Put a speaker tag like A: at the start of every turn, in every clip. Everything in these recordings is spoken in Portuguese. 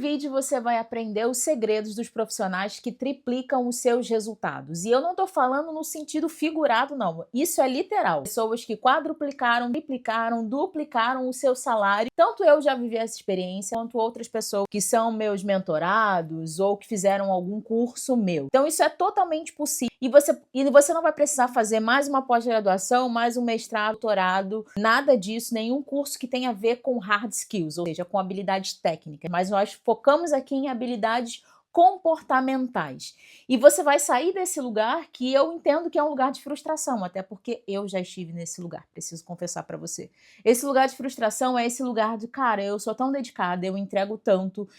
A: vídeo você vai aprender os segredos dos profissionais que triplicam os seus resultados. E eu não estou falando no sentido figurado, não. Isso é literal. Pessoas que quadruplicaram, triplicaram, duplicaram o seu salário. Tanto eu já vivi essa experiência, quanto outras pessoas que são meus mentorados ou que fizeram algum curso meu. Então isso é totalmente possível. E você não vai precisar fazer mais uma pós-graduação, mais um mestrado, doutorado, nada disso, nenhum curso que tenha a ver com hard skills, ou seja, com habilidades técnicas. Mas nós focamos aqui em habilidades comportamentais. E você vai sair desse lugar que eu entendo que é um lugar de frustração, até porque eu já estive nesse lugar, preciso confessar para você. Esse lugar de frustração é esse lugar de, cara, eu sou tão dedicada, eu entrego tanto,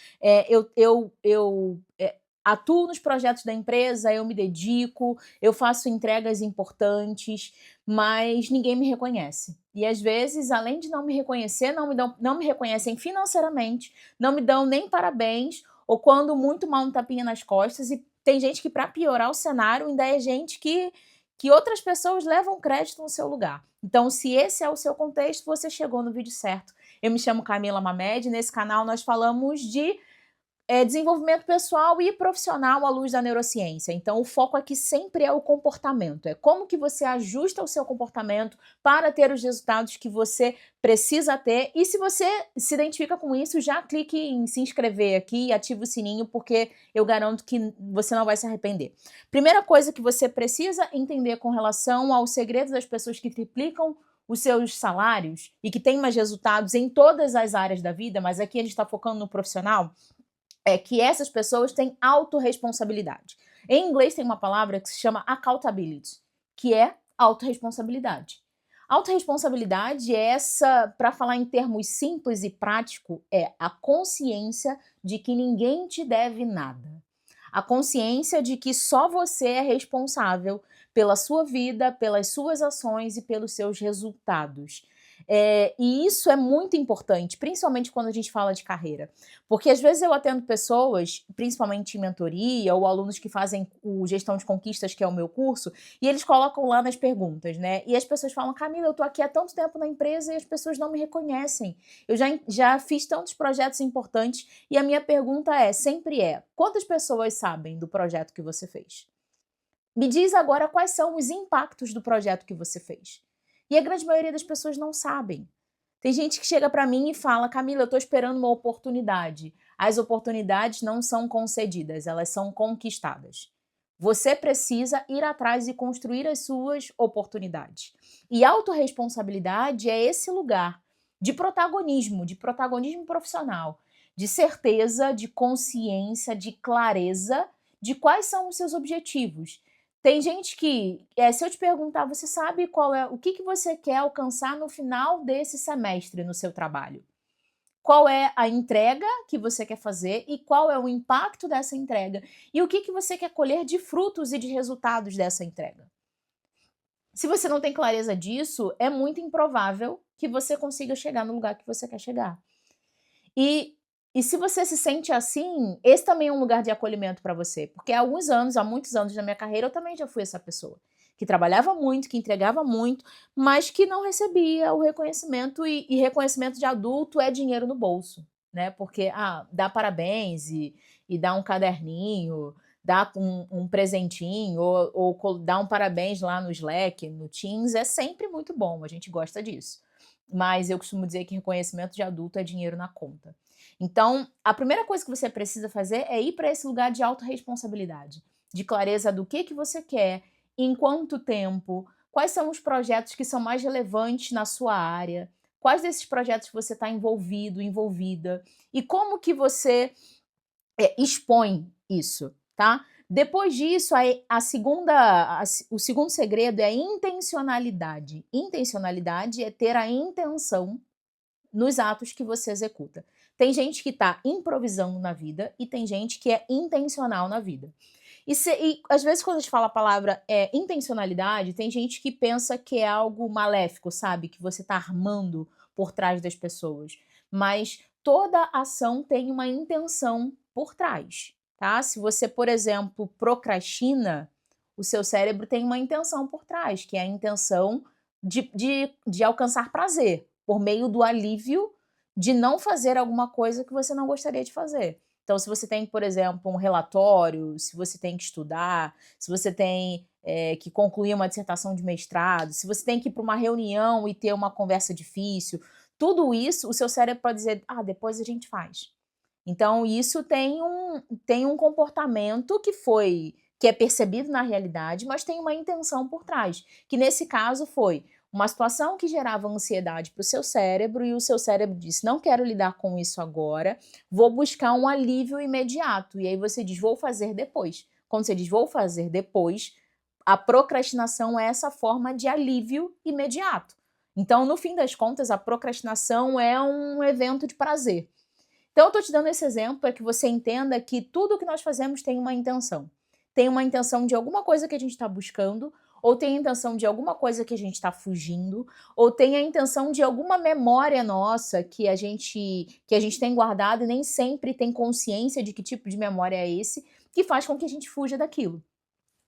A: atuo nos projetos da empresa, eu me dedico, eu faço entregas importantes, mas ninguém me reconhece. E às vezes, além de não me reconhecer, não me reconhecem financeiramente, não me dão nem parabéns, ou quando muito mal um tapinha nas costas, e tem gente que, para piorar o cenário, ainda é gente que outras pessoas levam crédito no seu lugar. Então, se esse é o seu contexto, você chegou no vídeo certo. Eu me chamo Camila Mamed, nesse canal nós falamos de desenvolvimento pessoal e profissional à luz da neurociência. Então, o foco aqui sempre é o comportamento. É como que você ajusta o seu comportamento para ter os resultados que você precisa ter. E se você se identifica com isso, já clique em se inscrever aqui e ative o sininho, porque eu garanto que você não vai se arrepender. Primeira coisa que você precisa entender com relação aos segredos das pessoas que triplicam os seus salários e que têm mais resultados em todas as áreas da vida, mas aqui a gente está focando no profissional, é que essas pessoas têm autorresponsabilidade. Em inglês tem uma palavra que se chama accountability, que é autorresponsabilidade. Autorresponsabilidade é essa, para falar em termos simples e prático, é a consciência de que ninguém te deve nada. A consciência de que só você é responsável pela sua vida, pelas suas ações e pelos seus resultados. E isso é muito importante, principalmente quando a gente fala de carreira. Porque às vezes eu atendo pessoas, principalmente em mentoria, ou alunos que fazem o Gestão de Conquistas, que é o meu curso, e eles colocam lá nas perguntas, né? E as pessoas falam, Camila, eu tô aqui há tanto tempo na empresa e as pessoas não me reconhecem. Eu já fiz tantos projetos importantes e a minha pergunta sempre é, quantas pessoas sabem do projeto que você fez? Me diz agora quais são os impactos do projeto que você fez. E a grande maioria das pessoas não sabem. Tem gente que chega para mim e fala, Camila, eu estou esperando uma oportunidade. As oportunidades não são concedidas, elas são conquistadas. Você precisa ir atrás e construir as suas oportunidades. E autorresponsabilidade é esse lugar de protagonismo profissional, de certeza, de consciência, de clareza de quais são os seus objetivos. Tem gente que, se eu te perguntar, você sabe o que você quer alcançar no final desse semestre no seu trabalho? Qual é a entrega que você quer fazer e qual é o impacto dessa entrega? E o que você quer colher de frutos e de resultados dessa entrega? Se você não tem clareza disso, é muito improvável que você consiga chegar no lugar que você quer chegar. E se você se sente assim, esse também é um lugar de acolhimento para você, porque há muitos anos na minha carreira, eu também já fui essa pessoa, que trabalhava muito, que entregava muito, mas que não recebia o reconhecimento, e reconhecimento de adulto é dinheiro no bolso, né? Porque, dá parabéns e dá um caderninho, dá um presentinho, ou dá um parabéns lá no Slack, no Teams, é sempre muito bom, a gente gosta disso. Mas eu costumo dizer que reconhecimento de adulto é dinheiro na conta. Então, a primeira coisa que você precisa fazer é ir para esse lugar de autorresponsabilidade, de clareza do que você quer, em quanto tempo, quais são os projetos que são mais relevantes na sua área, quais desses projetos você está envolvido, envolvida, e como que você expõe isso, tá? Depois disso, o segundo segredo é a intencionalidade. Intencionalidade é ter a intenção nos atos que você executa. Tem gente que está improvisando na vida e tem gente que é intencional na vida. E às vezes quando a gente fala a palavra intencionalidade, tem gente que pensa que é algo maléfico, sabe? Que você está armando por trás das pessoas. Mas toda ação tem uma intenção por trás, tá? Se você, por exemplo, procrastina, o seu cérebro tem uma intenção por trás, que é a intenção de alcançar prazer, por meio do alívio de não fazer alguma coisa que você não gostaria de fazer. Então, se você tem, por exemplo, um relatório, se você tem que estudar, se você tem que concluir uma dissertação de mestrado, se você tem que ir para uma reunião e ter uma conversa difícil, tudo isso, o seu cérebro pode dizer, depois a gente faz. Então, isso tem um comportamento que é percebido na realidade, mas tem uma intenção por trás, que nesse caso foi uma situação que gerava ansiedade para o seu cérebro e o seu cérebro disse, não quero lidar com isso agora, vou buscar um alívio imediato. E aí você diz, vou fazer depois. Quando você diz, vou fazer depois, a procrastinação é essa forma de alívio imediato. Então, no fim das contas, a procrastinação é um evento de prazer. Então, eu estou te dando esse exemplo para que você entenda que tudo que nós fazemos tem uma intenção. Tem uma intenção de alguma coisa que a gente está buscando, ou tem a intenção de alguma coisa que a gente está fugindo, ou tem a intenção de alguma memória nossa que a gente tem guardado e nem sempre tem consciência de que tipo de memória é esse, que faz com que a gente fuja daquilo.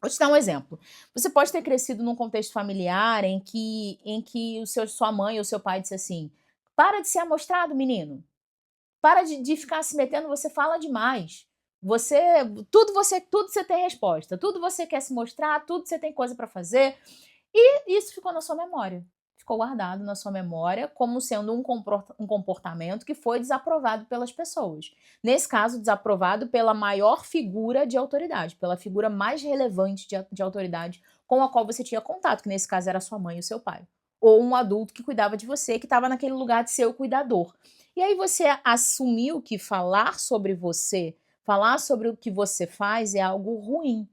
A: Vou te dar um exemplo. Você pode ter crescido num contexto familiar em que sua mãe ou seu pai disse assim: para de ser amostrado, menino. Para de ficar se metendo, você fala demais. Tudo você tem resposta, tudo você quer se mostrar, tudo você tem coisa para fazer. E isso ficou na sua memória. Ficou guardado na sua memória como sendo um comportamento que foi desaprovado pelas pessoas. Nesse caso, desaprovado pela maior figura de autoridade, pela figura mais relevante de autoridade com a qual você tinha contato, que nesse caso era sua mãe e o seu pai. Ou um adulto que cuidava de você, que estava naquele lugar de ser o cuidador. E aí você assumiu que falar sobre você, falar sobre o que você faz é algo ruim.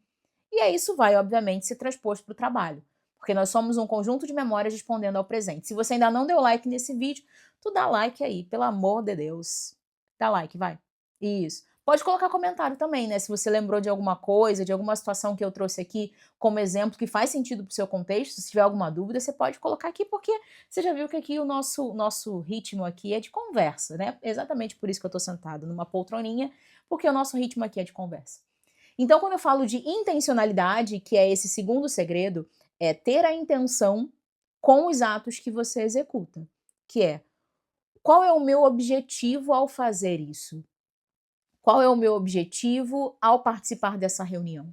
A: E aí isso vai, obviamente, ser transposto para o trabalho. Porque nós somos um conjunto de memórias respondendo ao presente. Se você ainda não deu like nesse vídeo, tu dá like aí, pelo amor de Deus. Dá like, vai. Isso. Pode colocar comentário também, né? Se você lembrou de alguma coisa, de alguma situação que eu trouxe aqui como exemplo que faz sentido para o seu contexto, se tiver alguma dúvida, você pode colocar aqui, porque você já viu que aqui o nosso ritmo aqui é de conversa, né? Exatamente por isso que eu estou sentada numa poltroninha, porque o nosso ritmo aqui é de conversa. Então, quando eu falo de intencionalidade, que é esse segundo segredo, é ter a intenção com os atos que você executa, que é qual é o meu objetivo ao fazer isso? Qual é o meu objetivo ao participar dessa reunião?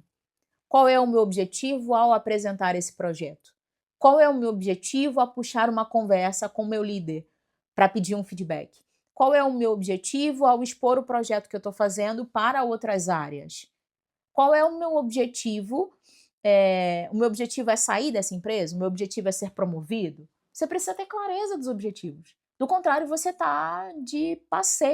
A: Qual é o meu objetivo ao apresentar esse projeto? Qual é o meu objetivo a puxar uma conversa com o meu líder para pedir um feedback? Qual é o meu objetivo ao expor o projeto que eu estou fazendo para outras áreas? Qual é o meu objetivo? O meu objetivo é sair dessa empresa? O meu objetivo é ser promovido? Você precisa ter clareza dos objetivos. Do contrário, você está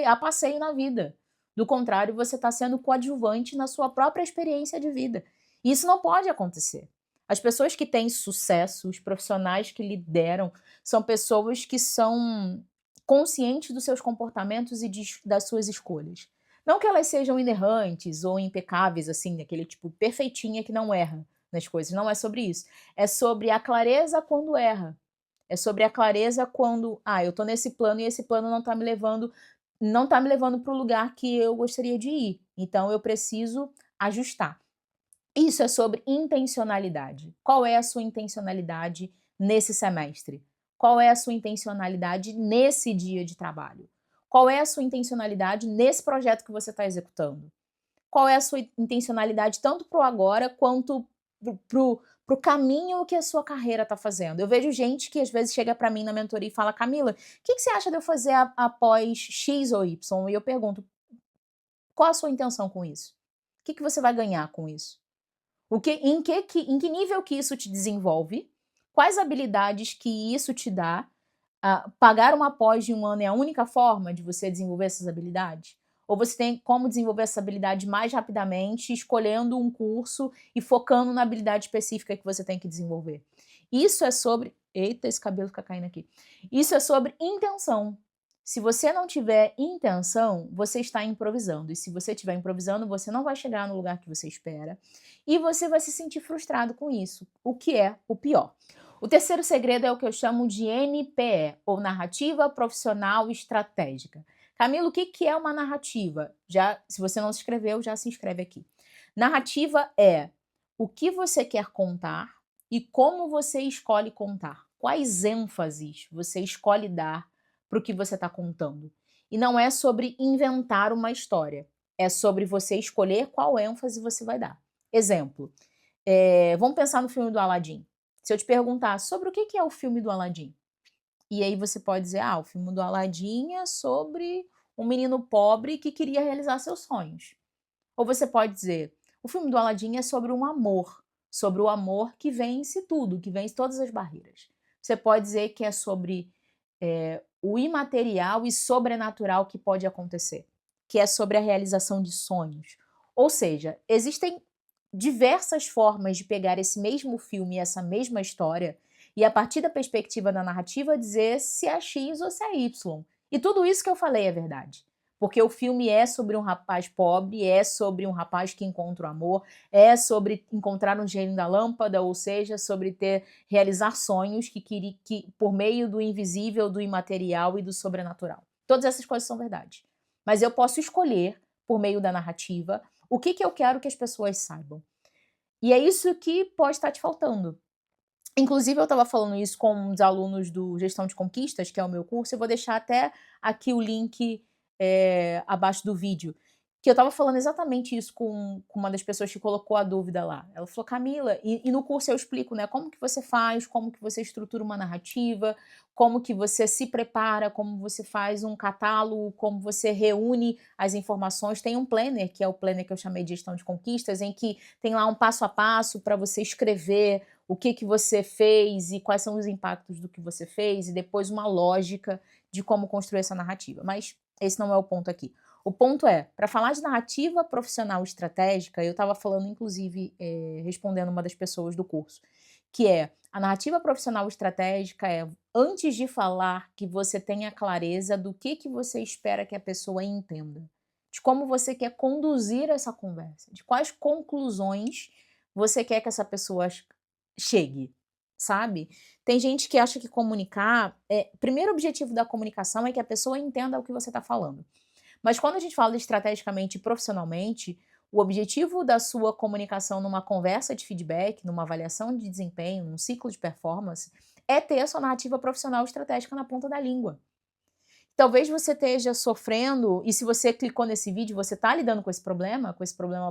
A: a passeio na vida. Do contrário, você está sendo coadjuvante na sua própria experiência de vida. E isso não pode acontecer. As pessoas que têm sucesso, os profissionais que lideram, são pessoas que são conscientes dos seus comportamentos e das suas escolhas. Não que elas sejam inerrantes ou impecáveis, assim, aquele tipo perfeitinha que não erra nas coisas. Não é sobre isso. É sobre a clareza quando erra. É sobre a clareza quando, eu tô nesse plano e esse plano não tá me levando para o lugar que eu gostaria de ir. Então eu preciso ajustar. Isso é sobre intencionalidade. Qual é a sua intencionalidade nesse semestre? Qual é a sua intencionalidade nesse dia de trabalho? Qual é a sua intencionalidade nesse projeto que você está executando? Qual é a sua intencionalidade tanto para o agora quanto para o caminho que a sua carreira está fazendo? Eu vejo gente que às vezes chega para mim na mentoria e fala, Camila, o que você acha de eu fazer após X ou Y? E eu pergunto, qual a sua intenção com isso? O que você vai ganhar com isso? Em que nível que isso te desenvolve? Quais habilidades que isso te dá? Pagar uma pós de 1 ano é a única forma de você desenvolver essas habilidades? Ou você tem como desenvolver essa habilidade mais rapidamente, escolhendo um curso e focando na habilidade específica que você tem que desenvolver? Isso é sobre... Eita, esse cabelo fica caindo aqui. Isso é sobre intenção. Se você não tiver intenção, você está improvisando. E se você estiver improvisando, você não vai chegar no lugar que você espera. E você vai se sentir frustrado com isso, o que é o pior. O terceiro segredo é o que eu chamo de NPE, ou Narrativa Profissional Estratégica. Camilo, o que é uma narrativa? Se você não se inscreveu, já se inscreve aqui. Narrativa é o que você quer contar e como você escolhe contar. Quais ênfases você escolhe dar para o que você está contando. E não é sobre inventar uma história. É sobre você escolher qual ênfase você vai dar. Exemplo, vamos pensar no filme do Aladdin. Se eu te perguntar sobre o que é o filme do Aladdin, e aí você pode dizer: "Ah, o filme do Aladdin é sobre um menino pobre que queria realizar seus sonhos". Ou você pode dizer: "O filme do Aladdin é sobre o amor que vence tudo, que vence todas as barreiras". Você pode dizer que é sobre, o imaterial e sobrenatural que pode acontecer, que é sobre a realização de sonhos. Ou seja, existem diversas formas de pegar esse mesmo filme e essa mesma história, e a partir da perspectiva da narrativa dizer se é X ou se é Y. E tudo isso que eu falei é verdade. Porque o filme é sobre um rapaz pobre, é sobre um rapaz que encontra o amor, é sobre encontrar um gênio da lâmpada, ou seja, sobre realizar sonhos que por meio do invisível, do imaterial e do sobrenatural. Todas essas coisas são verdade. Mas eu posso escolher, por meio da narrativa, o que eu quero que as pessoas saibam. E é isso que pode estar te faltando. Inclusive, eu estava falando isso com os alunos do Gestão de Conquistas, que é o meu curso, eu vou deixar até aqui o link, abaixo do vídeo, que eu estava falando exatamente isso com uma das pessoas que colocou a dúvida lá. Ela falou: "Camila", e no curso eu explico, né, como que você faz, como que você estrutura uma narrativa, como que você se prepara, como você faz um catálogo, como você reúne as informações. Tem um planner, que é o planner que eu chamei de Gestão de Conquistas, em que tem lá um passo a passo para você escrever o que você fez e quais são os impactos do que você fez, e depois uma lógica de como construir essa narrativa. Mas esse não é o ponto aqui. O ponto é, para falar de narrativa profissional estratégica, eu estava falando, inclusive, respondendo uma das pessoas do curso, que é a narrativa profissional estratégica é, antes de falar, que você tenha clareza do que você espera que a pessoa entenda, de como você quer conduzir essa conversa, de quais conclusões você quer que essa pessoa chegue, sabe? Tem gente que acha que comunicar, primeiro objetivo da comunicação é que a pessoa entenda o que você está falando. Mas quando a gente fala estrategicamente e profissionalmente, o objetivo da sua comunicação numa conversa de feedback, numa avaliação de desempenho, num ciclo de performance, é ter a sua narrativa profissional estratégica na ponta da língua. Talvez você esteja sofrendo, e se você clicou nesse vídeo, você está lidando com esse problema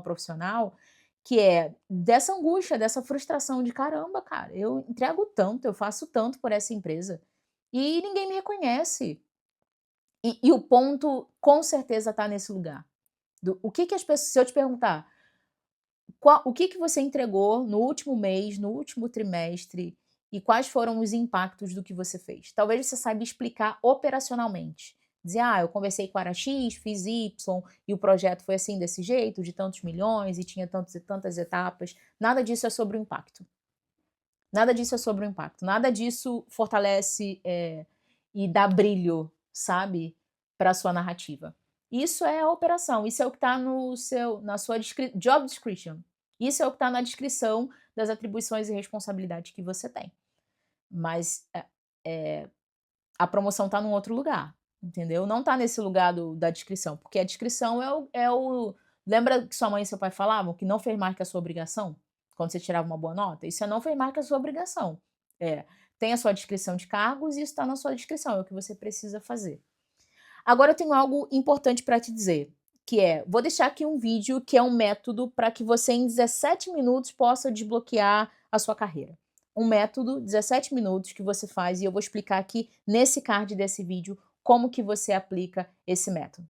A: profissional, que é dessa angústia, dessa frustração de caramba, cara, eu entrego tanto, eu faço tanto por essa empresa e ninguém me reconhece. E o ponto com certeza está nesse lugar. O que as pessoas, se eu te perguntar, o que você entregou no último mês, no último trimestre, e quais foram os impactos do que você fez? Talvez você saiba explicar operacionalmente. Dizer: "Ah, eu conversei com a área X, fiz Y, e o projeto foi assim, desse jeito, de tantos milhões, e tinha tantos e tantas etapas". Nada disso é sobre o impacto. Nada disso é sobre o impacto. Nada disso fortalece, e dá brilho, sabe, para a sua narrativa. Isso é a operação, isso é o que está na sua job description. Isso é o que está na descrição das atribuições e responsabilidades que você tem. Mas, a promoção está num outro lugar, entendeu? Não está nesse lugar da descrição, porque a descrição lembra que sua mãe e seu pai falavam que não fez mais que a sua obrigação? Quando você tirava uma boa nota? Isso é não fez mais que a sua obrigação. Tem a sua descrição de cargos e isso está na sua descrição, é o que você precisa fazer. Agora eu tenho algo importante para te dizer, que vou deixar aqui um vídeo que é um método para que você em 17 minutos possa desbloquear a sua carreira. Um método, 17 minutos, que você faz, e eu vou explicar aqui nesse card desse vídeo como que você aplica esse método.